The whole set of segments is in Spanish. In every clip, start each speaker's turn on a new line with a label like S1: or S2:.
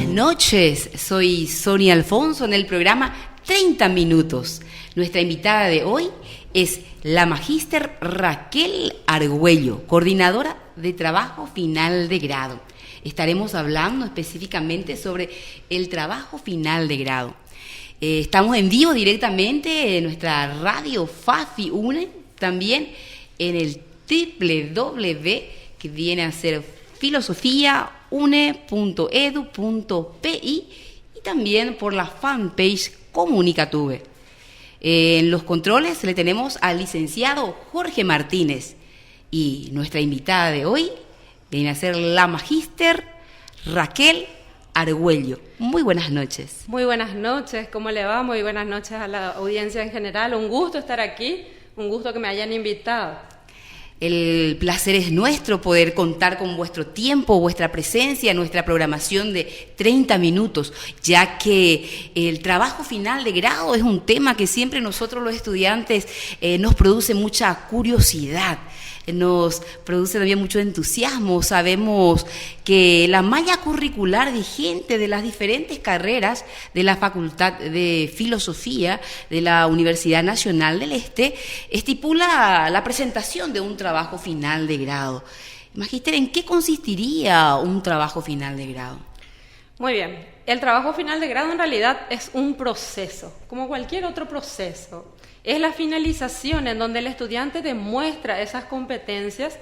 S1: noches, soy Sonia Alfonso en el programa 30 Minutos. Nuestra invitada de hoy es la magíster Raquel Argüello, coordinadora de trabajo final de grado. Estaremos hablando específicamente sobre el trabajo final de grado. Estamos en vivo directamente en nuestra radio FAFI UNE, también en el www, que viene a ser filosofiaune.edu.pi, y también por la fanpage Comunicatube. En los controles le tenemos al licenciado Jorge Martínez, y nuestra invitada de hoy viene a ser la magíster Raquel Argüello. Muy buenas noches.
S2: Muy buenas noches, ¿cómo le va? Muy buenas noches a la audiencia en general. Un gusto estar aquí, un gusto que me hayan invitado.
S1: El placer es nuestro poder contar con vuestro tiempo, vuestra presencia, nuestra programación de 30 minutos, ya que el trabajo final de grado es un tema que siempre nosotros los estudiantes nos produce mucha curiosidad. Nos produce también mucho entusiasmo. Sabemos que la malla curricular vigente de las diferentes carreras de la Facultad de Filosofía de la Universidad Nacional del Este estipula la presentación de un trabajo final de grado. Magíster, ¿en qué consistiría un trabajo final de grado?
S2: Muy bien, el trabajo final de grado en realidad es un proceso, como cualquier otro proceso. Es la finalización en donde el estudiante demuestra esas competencias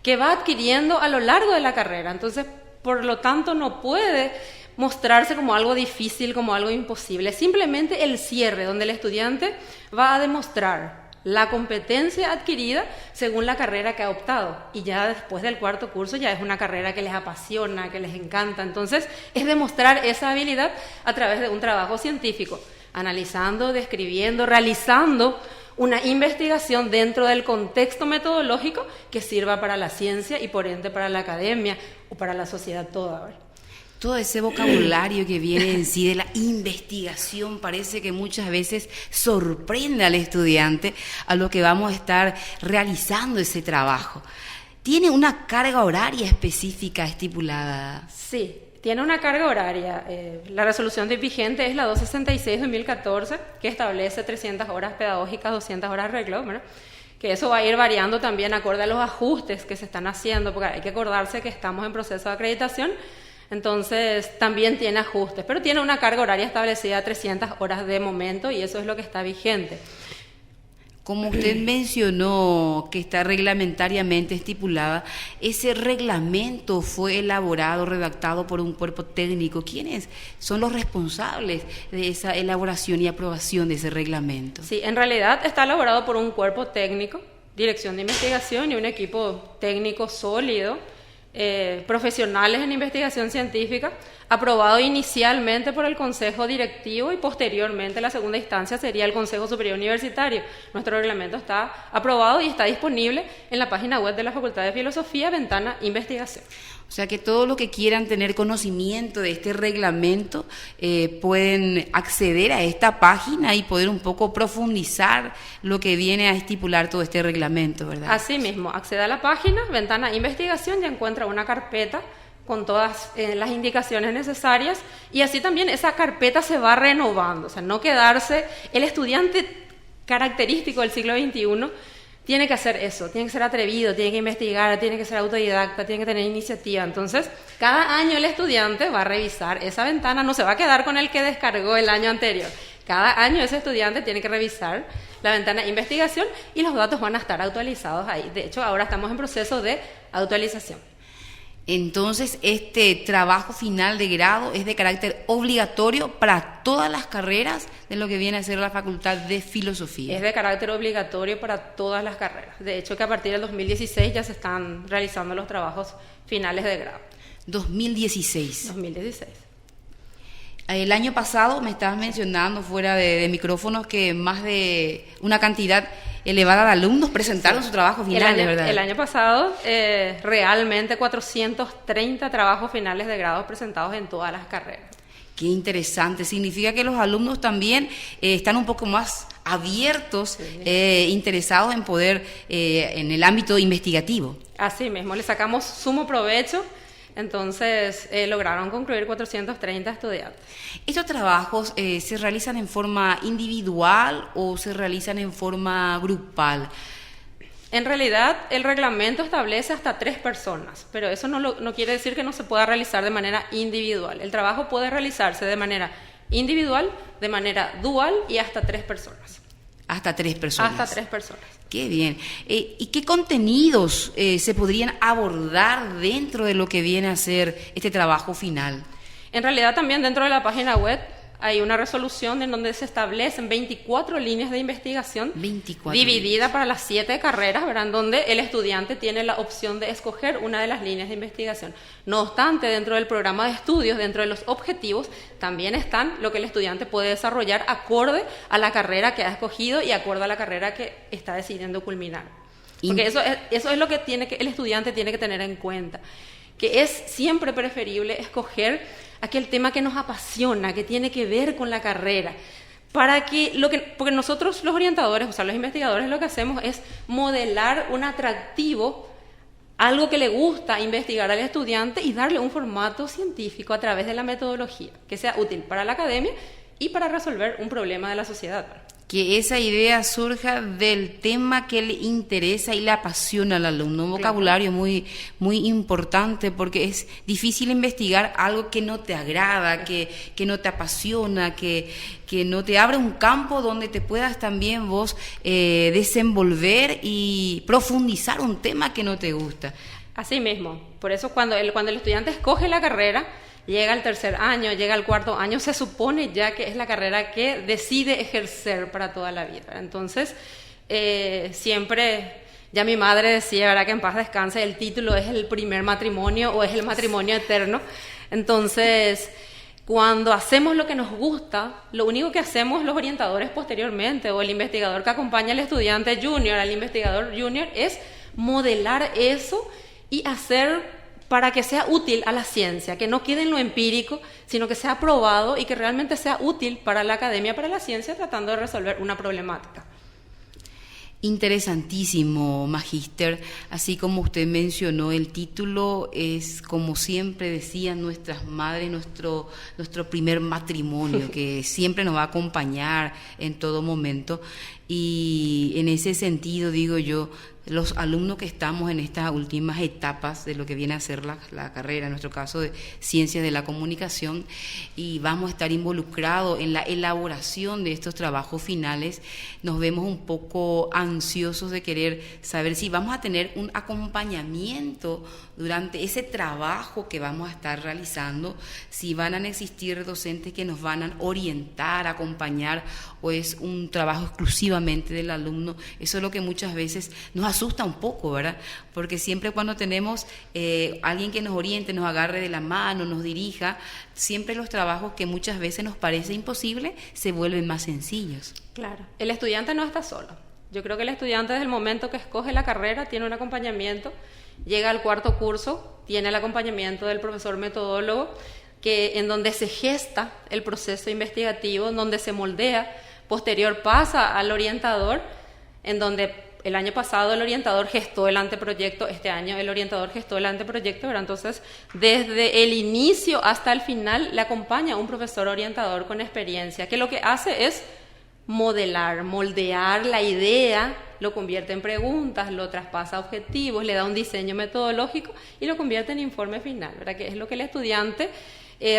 S2: que va adquiriendo a lo largo de la carrera. Entonces, por lo tanto, no puede mostrarse como algo difícil, como algo imposible. Es simplemente el cierre, donde el estudiante va a demostrar la competencia adquirida según la carrera que ha optado. Y ya después del cuarto curso ya es una carrera que les apasiona, que les encanta. Entonces, es demostrar esa habilidad a través de un trabajo científico, analizando, describiendo, realizando una investigación dentro del contexto metodológico que sirva para la ciencia y por ende para la academia o para la sociedad toda.
S1: Todo ese vocabulario que viene en sí de la investigación parece que muchas veces sorprende al estudiante a lo que vamos a estar realizando ese trabajo. ¿Tiene una carga horaria específica estipulada? Sí.
S2: Tiene una carga horaria. La resolución vigente es la 266/2014, que establece 300 horas pedagógicas, 200 horas arreglo, ¿verdad? Que eso va a ir variando también acorde a los ajustes que se están haciendo, porque hay que acordarse que estamos en proceso de acreditación, entonces también tiene ajustes, pero tiene una carga horaria establecida a 300 horas de momento y eso es lo que está vigente.
S1: Como usted mencionó que está reglamentariamente estipulada, ese reglamento fue elaborado, redactado por un cuerpo técnico. ¿Quiénes son los responsables de esa elaboración y aprobación de ese reglamento?
S2: Sí, en realidad está elaborado por un cuerpo técnico, dirección de investigación y un equipo técnico sólido, profesionales en investigación científica, aprobado inicialmente por el Consejo Directivo y posteriormente la segunda instancia sería el Consejo Superior Universitario. Nuestro reglamento está aprobado y está disponible en la página web de la Facultad de Filosofía, ventana Investigación.
S1: O sea que todos los que quieran tener conocimiento de este reglamento pueden acceder a esta página y poder un poco profundizar lo que viene a estipular todo este reglamento, ¿verdad?
S2: Así mismo, accede a la página, ventana Investigación, y encuentra una carpeta con todas las indicaciones necesarias, y así también esa carpeta se va renovando, o sea, no quedarse. El estudiante característico del siglo XXI tiene que hacer eso, tiene que ser atrevido, tiene que investigar, tiene que ser autodidacta, tiene que tener iniciativa. Entonces, cada año el estudiante va a revisar esa ventana, no se va a quedar con el que descargó el año anterior. Cada año ese estudiante tiene que revisar la ventana Investigación y los datos van a estar actualizados ahí. De hecho, ahora estamos en proceso de actualización.
S1: Entonces, este trabajo final de grado es de carácter obligatorio para todas las carreras de lo que viene a ser la Facultad de Filosofía.
S2: Es de carácter obligatorio para todas las carreras. De hecho, que a partir del 2016 ya se están realizando los trabajos finales de grado.
S1: 2016.
S2: 2016.
S1: El año pasado me estabas mencionando fuera de micrófonos que más de una cantidad elevada de alumnos presentaron su trabajo final, ¿verdad?
S2: El año pasado, realmente 430 trabajos finales de grado presentados en todas las carreras.
S1: Qué interesante. Significa que los alumnos también están un poco más abiertos, interesados en poder, en el ámbito investigativo.
S2: Así mismo, le sacamos sumo provecho. Entonces, lograron concluir 430 estudiantes.
S1: ¿Estos trabajos se realizan en forma individual o se realizan en forma grupal?
S2: En realidad, el reglamento establece hasta 3 personas, pero eso no quiere decir que no se pueda realizar de manera individual. El trabajo puede realizarse de manera individual, de manera dual y hasta 3 personas.
S1: Hasta 3 personas.
S2: Hasta 3 personas.
S1: Qué bien. ¿Y qué contenidos se podrían abordar dentro de lo que viene a ser este trabajo final?
S2: En realidad, también dentro de la página web hay una resolución en donde se establecen 24 líneas de investigación
S1: 24
S2: dividida para las 7 carreras, ¿verdad? Donde el estudiante tiene la opción de escoger una de las líneas de investigación. No obstante, dentro del programa de estudios, dentro de los objetivos, también están lo que el estudiante puede desarrollar acorde a la carrera que ha escogido y acorde a la carrera que está decidiendo culminar. Porque eso es lo que el estudiante tiene que tener en cuenta, que es siempre preferible escoger aquel tema que nos apasiona, que tiene que ver con la carrera, porque nosotros los orientadores, o sea, los investigadores, lo que hacemos es modelar un atractivo, algo que le gusta investigar al estudiante y darle un formato científico a través de la metodología, que sea útil para la academia y para resolver un problema de la sociedad.
S1: Que esa idea surja del tema que le interesa y le apasiona al alumno. Un vocabulario muy, muy importante, porque es difícil investigar algo que no te agrada, que no te apasiona, que no te abre un campo donde te puedas también vos desenvolver y profundizar un tema que no te gusta.
S2: Así mismo. Por eso cuando el estudiante escoge la carrera, llega al 3er año, llega al 4.º año, se supone ya que es la carrera que decide ejercer para toda la vida. Entonces, siempre, ya mi madre decía, ¿verdad?, que en paz descanse, el título es el primer matrimonio o es el matrimonio eterno. Entonces, cuando hacemos lo que nos gusta, lo único que hacemos los orientadores posteriormente, o el investigador que acompaña al estudiante junior, al investigador junior, es modelar eso y hacer para que sea útil a la ciencia, que no quede en lo empírico, sino que sea probado y que realmente sea útil para la academia, para la ciencia, tratando de resolver una problemática.
S1: Interesantísimo, magíster. Así como usted mencionó, el título es, como siempre decían nuestras madres, nuestro primer matrimonio, que siempre nos va a acompañar en todo momento. Y en ese sentido, digo yo, los alumnos que estamos en estas últimas etapas de lo que viene a ser la carrera, en nuestro caso de Ciencias de la Comunicación, y vamos a estar involucrados en la elaboración de estos trabajos finales, nos vemos un poco ansiosos de querer saber si vamos a tener un acompañamiento durante ese trabajo que vamos a estar realizando, si van a existir docentes que nos van a orientar, acompañar, o es un trabajo exclusivamente del alumno. Eso es lo que muchas veces nos asusta un poco, ¿verdad? Porque siempre cuando tenemos alguien que nos oriente, nos agarre de la mano, nos dirija, siempre los trabajos que muchas veces nos parece imposible se vuelven más sencillos.
S2: Claro, el estudiante no está solo. Yo creo que el estudiante, desde el momento que escoge la carrera, tiene un acompañamiento, llega al 4.º curso, tiene el acompañamiento del profesor metodólogo, en donde se gesta el proceso investigativo, en donde se moldea, posterior pasa al orientador, en donde el año pasado el orientador gestó el anteproyecto, este año el orientador gestó el anteproyecto, ¿verdad? Entonces, desde el inicio hasta el final le acompaña un profesor orientador con experiencia, que lo que hace es modelar, moldear la idea, lo convierte en preguntas, lo traspasa a objetivos, le da un diseño metodológico y lo convierte en informe final, ¿verdad? Que es lo que el estudiante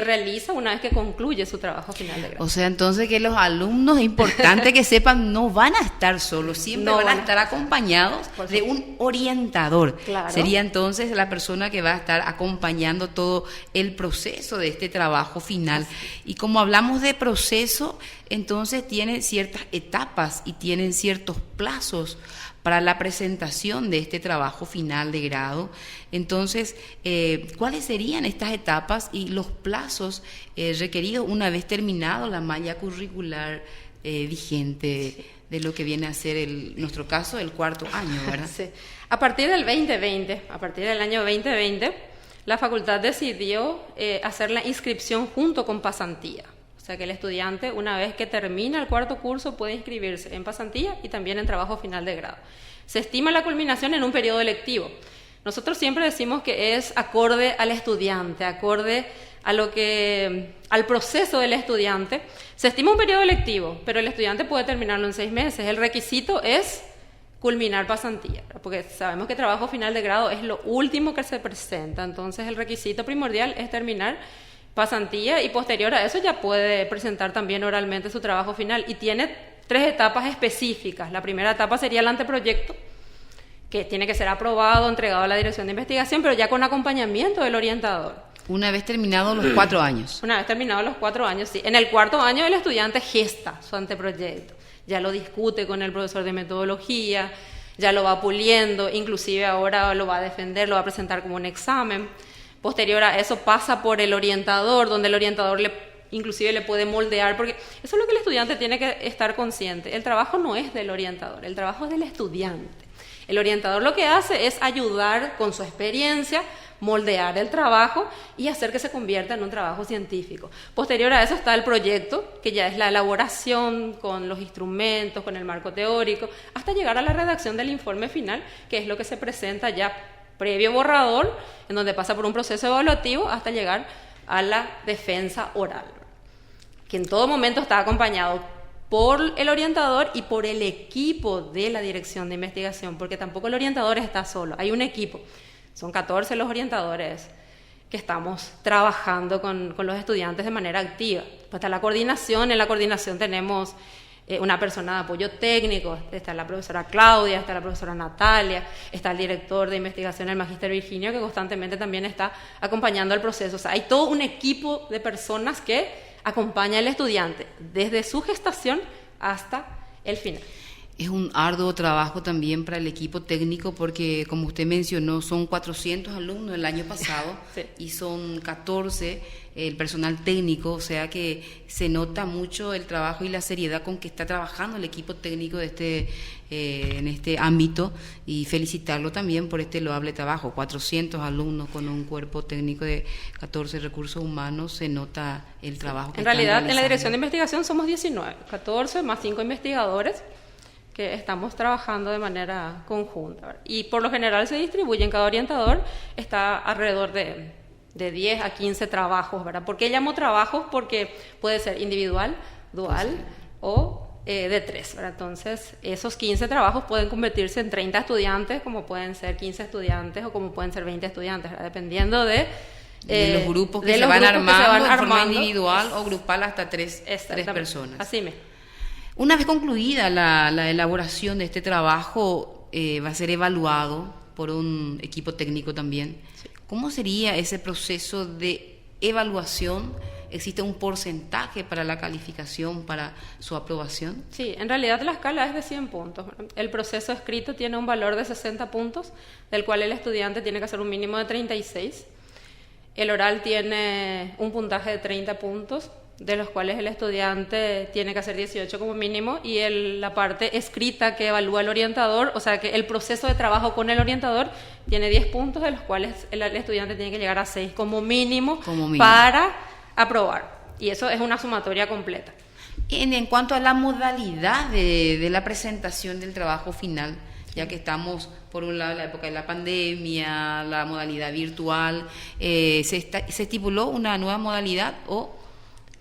S2: realiza una vez que concluye su trabajo final de grado.
S1: O sea, entonces que los alumnos, es importante que sepan, no van a estar solos, siempre van a estar acompañados de un orientador.
S2: Claro.
S1: Sería entonces la persona que va a estar acompañando todo el proceso de este trabajo final.
S2: Así.
S1: Y como hablamos de proceso, entonces tiene ciertas etapas y tienen ciertos plazos para la presentación de este trabajo final de grado. Entonces, ¿cuáles serían estas etapas y los plazos requeridos una vez terminado la malla curricular vigente de lo que viene a ser, en nuestro caso, el 4.º año, ¿verdad?
S2: Sí. A partir del 2020, a partir del año 2020, la facultad decidió hacer la inscripción junto con pasantía. O sea que el estudiante, una vez que termina el 4.º curso, puede inscribirse en pasantía y también en trabajo final de grado. Se estima la culminación en un periodo lectivo. Nosotros siempre decimos que es acorde al estudiante, acorde a al proceso del estudiante. Se estima un periodo lectivo, pero el estudiante puede terminarlo en 6 meses. El requisito es culminar pasantía, porque sabemos que trabajo final de grado es lo último que se presenta, entonces el requisito primordial es terminar pasantía y posterior a eso ya puede presentar también oralmente su trabajo final y tiene 3 etapas específicas. La primera etapa sería el anteproyecto, que tiene que ser aprobado, entregado a la dirección de investigación, pero ya con acompañamiento del orientador.
S1: Una vez terminados los 4 años.
S2: Una vez terminados los 4 años, sí. En el 4º año el estudiante gesta su anteproyecto. Ya lo discute con el profesor de metodología, ya lo va puliendo, inclusive ahora lo va a defender, lo va a presentar como un examen. Posterior a eso pasa por el orientador, donde el orientador inclusive le puede moldear, porque eso es lo que el estudiante tiene que estar consciente. El trabajo no es del orientador, el trabajo es del estudiante. El orientador lo que hace es ayudar con su experiencia, moldear el trabajo y hacer que se convierta en un trabajo científico. Posterior a eso está el proyecto, que ya es la elaboración con los instrumentos, con el marco teórico, hasta llegar a la redacción del informe final, que es lo que se presenta ya previo borrador, en donde pasa por un proceso evaluativo hasta llegar a la defensa oral, que en todo momento está acompañado por el orientador y por el equipo de la dirección de investigación, porque tampoco el orientador está solo, hay un equipo. Son 14 los orientadores que estamos trabajando con los estudiantes de manera activa. Pues está la coordinación, en la coordinación tenemos una persona de apoyo técnico, está la profesora Claudia, está la profesora Natalia, está el director de investigación, el magíster Virginio, que constantemente también está acompañando el proceso. O sea, hay todo un equipo de personas que acompaña al estudiante desde su gestación hasta el final.
S1: Es un arduo trabajo también para el equipo técnico porque, como usted mencionó, son 400 alumnos el año pasado
S2: sí.
S1: Y son 14 el personal técnico, o sea que se nota mucho el trabajo y la seriedad con que está trabajando el equipo técnico de en este ámbito y felicitarlo también por este loable trabajo. 400 alumnos con un cuerpo técnico de 14 recursos humanos, se nota el trabajo que
S2: en realidad
S1: realizando.
S2: En la dirección de investigación somos 19, 14 más 5 investigadores que estamos trabajando de manera conjunta. Y por lo general se distribuyen, cada orientador está alrededor de 10 a 15 trabajos, ¿verdad? ¿Por qué llamo trabajos? Porque puede ser individual, dual o de 3, ¿verdad? Entonces, esos 15 trabajos pueden convertirse en 30 estudiantes, como pueden ser 15 estudiantes o como pueden ser 20 estudiantes, ¿verdad? Dependiendo de
S1: los grupos que se van armando en forma individual o grupal hasta 3 personas.
S2: Así mismo.
S1: Una vez concluida la elaboración de este trabajo, va a ser evaluado por un equipo técnico también. Sí. ¿Cómo sería ese proceso de evaluación? ¿Existe un porcentaje para la calificación, para su aprobación?
S2: Sí, en realidad la escala es de 100 puntos. El proceso escrito tiene un valor de 60 puntos, del cual el estudiante tiene que hacer un mínimo de 36. El oral tiene un puntaje de 30 puntos, de los cuales el estudiante tiene que hacer 18 como mínimo, y la parte escrita que evalúa el orientador, o sea que el proceso de trabajo con el orientador tiene 10 puntos, de los cuales el estudiante tiene que llegar a 6 como mínimo para aprobar, y eso es una sumatoria completa.
S1: En cuanto a la modalidad de la presentación del trabajo final, ya que estamos por un lado en la época de la pandemia, la modalidad virtual, ¿se estipuló una nueva modalidad o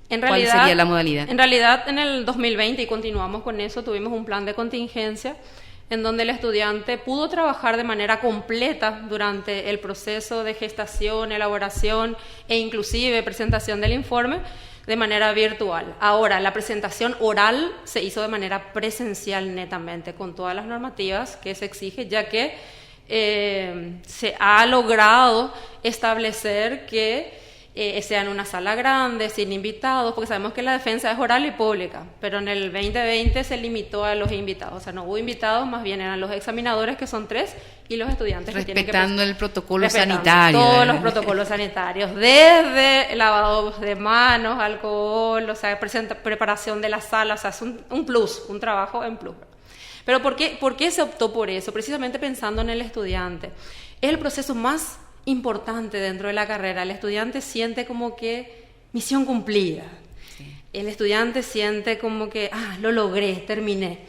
S1: cuál sería la modalidad?
S2: En realidad, en el 2020, y continuamos con eso, tuvimos un plan de contingencia en donde el estudiante pudo trabajar de manera completa durante el proceso de gestación, elaboración e inclusive presentación del informe de manera virtual. Ahora, la presentación oral se hizo de manera presencial netamente, con todas las normativas que se exige, ya que se ha logrado establecer que sea en una sala grande, sin invitados, porque sabemos que la defensa es oral y pública, pero en el 2020 se limitó a los invitados, o sea, no hubo invitados, más bien eran los examinadores, que son 3, y los estudiantes que tienen que
S1: respetando el protocolo sanitario.
S2: Todos los protocolos sanitarios, desde lavado de manos, alcohol, o sea, preparación de la sala, o sea, es un plus, un trabajo en plus. Pero ¿por qué se optó por eso? Precisamente pensando en el estudiante. Es el proceso más importante dentro de la carrera. El estudiante siente como que misión cumplida. Sí. El estudiante siente como que, lo logré, terminé.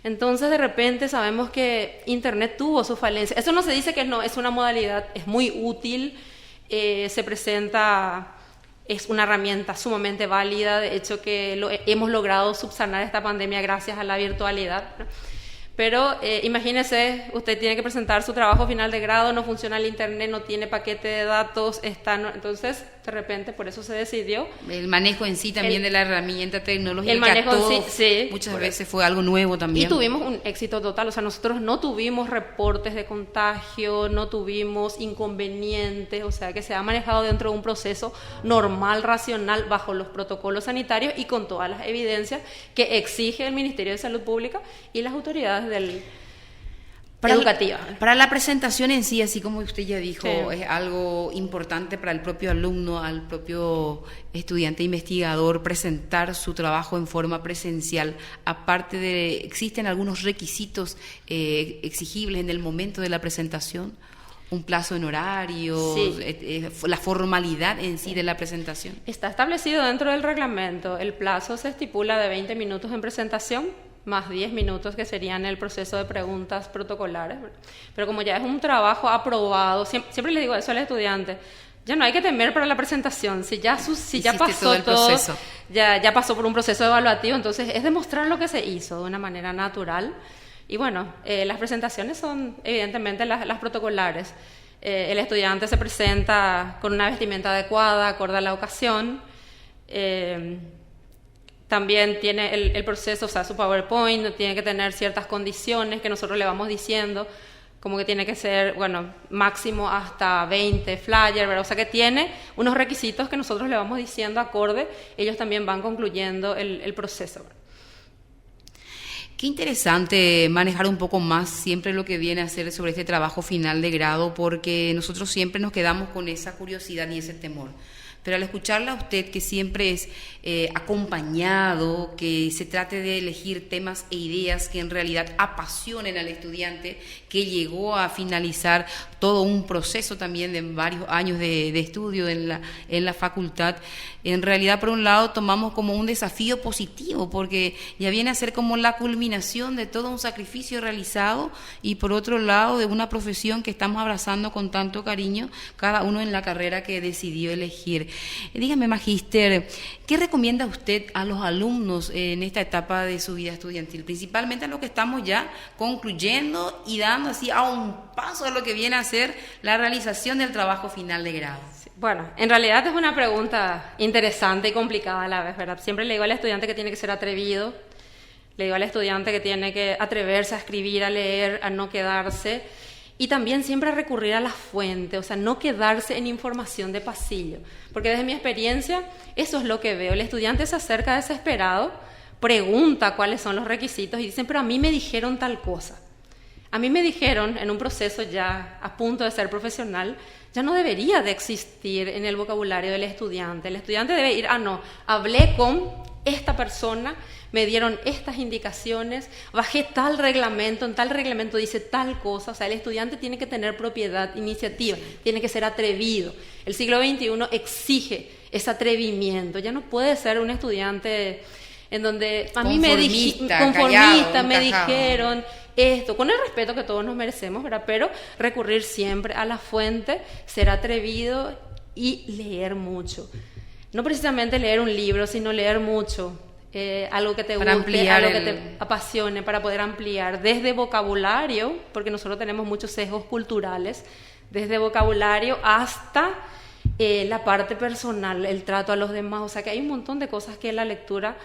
S2: Entonces, de repente sabemos que Internet tuvo su falencia. Eso no se dice que no, es una modalidad, es muy útil, se presenta, es una herramienta sumamente válida, de hecho que hemos logrado subsanar esta pandemia gracias a la virtualidad, ¿no? Pero imagínese, usted tiene que presentar su trabajo final de grado, no funciona el Internet, no tiene paquete de datos, entonces de repente por eso se decidió.
S1: El manejo en sí también de la herramienta tecnológica,
S2: el manejo
S1: todo,
S2: en sí,
S1: muchas veces fue algo nuevo también.
S2: Y tuvimos un éxito total, o sea, nosotros no tuvimos reportes de contagio, no tuvimos inconvenientes, o sea, que se ha manejado dentro de un proceso normal, racional, bajo los protocolos sanitarios y con todas las evidencias que exige el Ministerio de Salud Pública y las autoridades educativas.
S1: Para la presentación en sí, así como usted ya dijo,
S2: Sí.
S1: es algo importante para el propio alumno, al propio estudiante investigador, presentar su trabajo en forma presencial. Aparte de, ¿existen algunos requisitos exigibles en el momento de la presentación? ¿Un plazo en horario?
S2: Sí.
S1: La formalidad en sí de la presentación.
S2: Está establecido dentro del reglamento. El plazo se estipula de 20 minutos en presentación, más 10 minutos que serían el proceso de preguntas protocolares. Pero como ya es un trabajo aprobado, siempre le digo eso al estudiante, ya no hay que temer para la presentación. Si ya pasó todo, ya pasó por un proceso evaluativo, entonces es demostrar lo que se hizo de una manera natural. Y bueno, las presentaciones son evidentemente las protocolares. El estudiante se presenta con una vestimenta adecuada, acorde a la ocasión. También tiene el proceso, o sea, su PowerPoint tiene que tener ciertas condiciones que nosotros le vamos diciendo, como que tiene que ser, bueno, máximo hasta 20 flyers, ¿verdad? O sea, que tiene unos requisitos que nosotros le vamos diciendo acorde, ellos también van concluyendo el proceso.
S1: Qué interesante manejar un poco más siempre lo que viene a ser sobre este trabajo final de grado, porque nosotros siempre nos quedamos con esa curiosidad y ese temor. Pero al escucharla a usted, que siempre es acompañado, que se trate de elegir temas e ideas que en realidad apasionen al estudiante, que llegó a finalizar todo un proceso también de varios años de estudio en la facultad, en realidad por un lado tomamos como un desafío positivo, porque ya viene a ser como la culminación de todo un sacrificio realizado y por otro lado de una profesión que estamos abrazando con tanto cariño, cada uno en la carrera que decidió elegir. Dígame, magíster, ¿qué recomienda usted a los alumnos en esta etapa de su vida estudiantil? Principalmente a los que estamos ya concluyendo y dando así a un paso de lo que viene a ser la realización del trabajo final de grado.
S2: Bueno, en realidad es una pregunta interesante y complicada a la vez, ¿verdad? Siempre le digo al estudiante que tiene que ser atrevido, le digo al estudiante que tiene que atreverse a escribir, a leer, a no quedarse. Y también siempre recurrir a la fuente, o sea, no quedarse en información de pasillo. Porque desde mi experiencia, eso es lo que veo. El estudiante se acerca desesperado, pregunta cuáles son los requisitos y dicen, pero a mí me dijeron tal cosa. A mí me dijeron, en un proceso ya a punto de ser profesional, ya no debería de existir en el vocabulario del estudiante. El estudiante debe ir, no, hablé con esta persona, me dieron estas indicaciones, bajé tal reglamento, en tal reglamento dice tal cosa. O sea, el estudiante tiene que tener propiedad, iniciativa, tiene que ser atrevido. El siglo XXI exige ese atrevimiento. Ya no puede ser un estudiante en donde a mí conformista, me dijeron esto, con el respeto que todos nos merecemos, ¿verdad? Pero recurrir siempre a la fuente, ser atrevido y leer mucho. No precisamente leer un libro, sino leer mucho. Algo que te guste, algo que te apasione, para poder ampliar desde vocabulario, porque nosotros tenemos muchos sesgos culturales, desde vocabulario hasta la parte personal, el trato a los demás. O sea que hay un montón de cosas que la lectura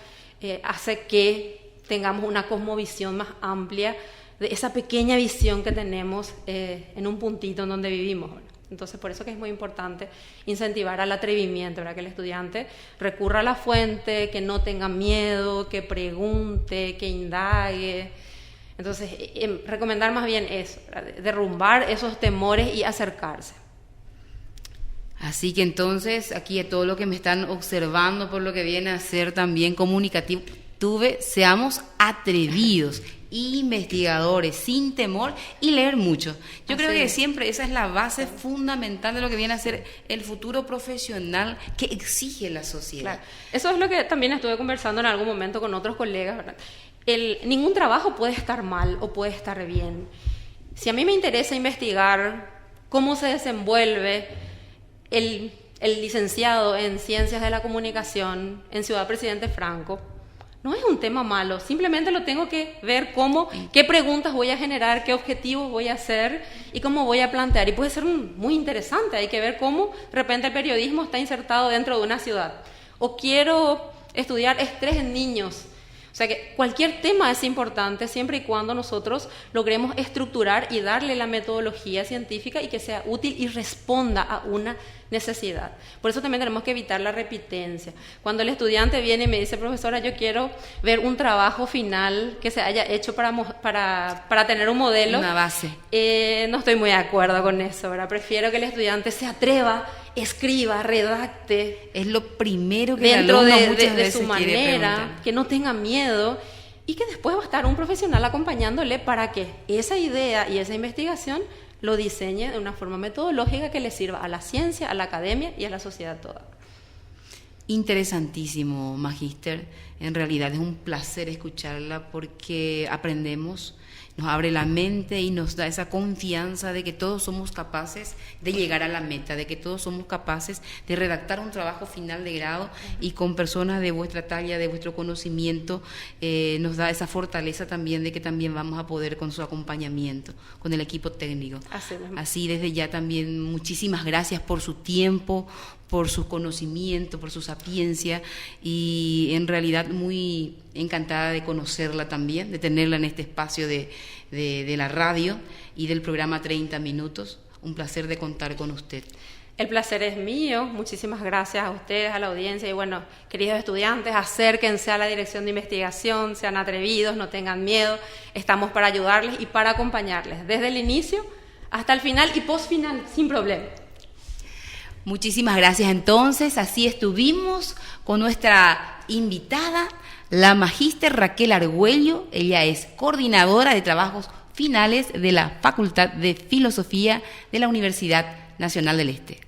S2: hace que tengamos una cosmovisión más amplia de esa pequeña visión que tenemos en un puntito en donde vivimos, ¿verdad? Entonces, por eso que es muy importante incentivar al atrevimiento, ¿verdad? Que el estudiante recurra a la fuente, que no tenga miedo, que pregunte, que indague. Entonces, recomendar más bien eso, ¿verdad? Derrumbar esos temores y acercarse.
S1: Así que entonces, aquí a todo lo que me están observando por lo que viene a ser también comunicativo, seamos atrevidos, investigadores, sin temor, y leer mucho. Yo creo que
S2: es.
S1: siempre esa es la base fundamental de lo que viene a ser el futuro profesional que exige la sociedad.
S2: Claro. Eso es lo que también estuve conversando en algún momento con otros colegas, ¿verdad? Ningún trabajo puede estar mal o puede estar bien. Si a mí me interesa investigar cómo se desenvuelve el licenciado en Ciencias de la Comunicación en Ciudad Presidente Franco, no es un tema malo, simplemente lo tengo que ver qué preguntas voy a generar, qué objetivos voy a hacer y cómo voy a plantear. Y puede ser muy interesante, hay que ver cómo de repente el periodismo está insertado dentro de una ciudad. O quiero estudiar estrés en niños. O sea que cualquier tema es importante siempre y cuando nosotros logremos estructurar y darle la metodología científica y que sea útil y responda a una necesidad. Por eso también tenemos que evitar la repitencia. Cuando el estudiante viene y me dice, profesora, yo quiero ver un trabajo final que se haya hecho para tener un modelo.
S1: Una base.
S2: No estoy muy de acuerdo con eso, ¿verdad? Prefiero que el estudiante se atreva, escriba, redacte.
S1: Es lo primero que
S2: dentro
S1: el alumno
S2: de
S1: muchas veces
S2: su
S1: quiere
S2: manera,
S1: preguntar.
S2: que no tenga miedo y que después va a estar un profesional acompañándole para que esa idea y esa investigación lo diseñe de una forma metodológica que le sirva a la ciencia, a la academia y a la sociedad toda.
S1: Interesantísimo, Magíster. En realidad es un placer escucharla porque aprendemos, nos abre la mente y nos da esa confianza de que todos somos capaces de llegar a la meta, de que todos somos capaces de redactar un trabajo final de grado y con personas de vuestra talla, de vuestro conocimiento, nos da esa fortaleza también de que también vamos a poder con su acompañamiento, con el equipo técnico. Así desde ya también muchísimas gracias por su tiempo, por su conocimiento, por su sapiencia y en realidad muy encantada de conocerla también, de tenerla en este espacio de la radio y del programa 30 Minutos. Un placer de contar con usted.
S2: El placer es mío, muchísimas gracias a ustedes, a la audiencia y bueno, queridos estudiantes, acérquense a la dirección de investigación, sean atrevidos, no tengan miedo, estamos para ayudarles y para acompañarles desde el inicio hasta el final y post-final, sin problema.
S1: Muchísimas gracias. Entonces, así estuvimos con nuestra invitada, la magíster Raquel Argüello. Ella es coordinadora de trabajos finales de la Facultad de Filosofía de la Universidad Nacional del Este.